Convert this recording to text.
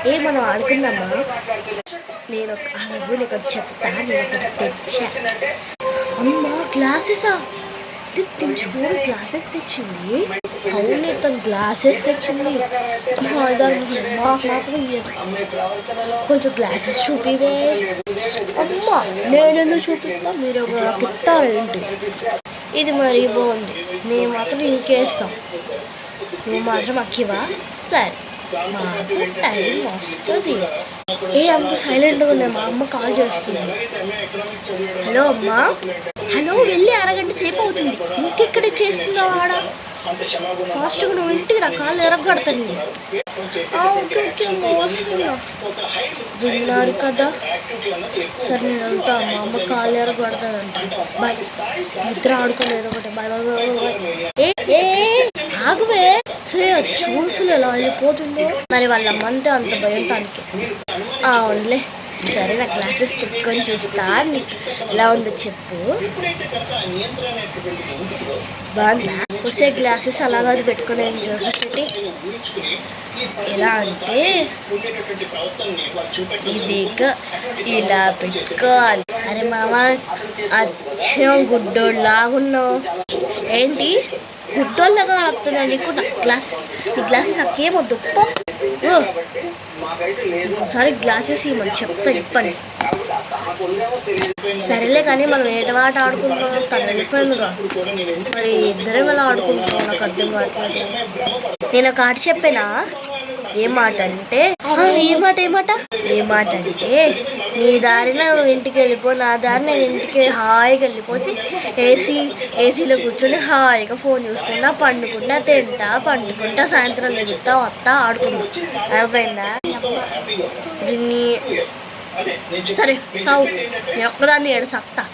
మనం ఆడుకుందామా? నేను నీకు చెప్తా. నేను ఒకటి తెచ్చా. అమ్మ గ్లాసెసా? చూడు గ్లాసెస్ తెచ్చింది. అవును తను గ్లాసెస్ తెచ్చింది. మాకు మాత్రం కొంచెం గ్లాసెస్ చూపివే. అమ్మ నేనెందుకు చూపిస్తా? మీరు నాకు ఇస్తారేంటి? ఇది మరీ బాగుంది. నేను మాత్రం ఇంకేస్తాం. నువ్వు మాత్రం అక్కివా? సరే మాకు టైం వస్తుంది. అంత సైలెంట్గా ఉన్నాయి. మా అమ్మ కాల్ చేస్తుంది. హలో అమ్మా. హలో, వెళ్ళి అరగంట సేపు అవుతుంది. ఇంకెక్కడ చేస్తుందో ఆడ. ఫాస్ట్గా నువ్వు ఇంటికి రా, కాళ్ళు ఎరగొడతాను. ఓకే ఓకే అమ్మ వస్తున్నా. విన్నారు కదా. సరే నేను వెళ్తా. మా అమ్మ కాళ్ళు ఎరగొడతానంట. బాయ్. ఇద్దరు ఆడుకోలేదు ఒకటి. Bye bye bye. ఆగువే. సరే చూసులు ఎలా వెళ్ళిపోతుందో. మరి వాళ్ళ అమ్మంటే అంత భయం తనకి. అవునులే. సరే నా గ్లాసెస్ పెట్టుకొని చూస్తా. నీకు ఎలా ఉందో చెప్పు. బాగుందా? వస్తే గ్లాసెస్ అలాగే పెట్టుకుని చూపిస్తే ఎలా అంటే ఇదిగా ఇలా పెట్టుకోవాలి. అరే మామ అచ్చం గుడ్డోళ్ళలాగున్నావు. ఏంటి గుడ్డోళ్ళగా ఆపుతున్నా? నీకు నా గ్లాసెస్ ఈ గ్లాసెస్ నాకేమొద్దు. ఒకసారి గ్లాసెస్ ఇవ్వమని చెప్తా ఇప్పని. సరేలే కానీ మనం ఏటవాట ఆడుకుంటాం. తను వెళ్ళిపోయిందిగా. మరి ఇద్దరం ఎలా ఆడుకుంటాం నాకు అర్థం కావట్లేదు. నేను ఒక ఆట చెప్పానా? ఏ మాట అంటే నీ దారిన ఇంటికి వెళ్ళిపో, నా దారి నేను ఇంటికి హాయిగా వెళ్ళిపోతే ఏసీలో కూర్చొని హాయిగా ఫోన్ చూసుకుంటా, పండుకుంటా, తింటా, పండుకుంటా, సాయంత్రం లెగుతా వస్తా ఆడుకుంటా. అయిపోయిందా? సరే సావు. నేను ఒక్కదాన్ని ఏడు సత్తా.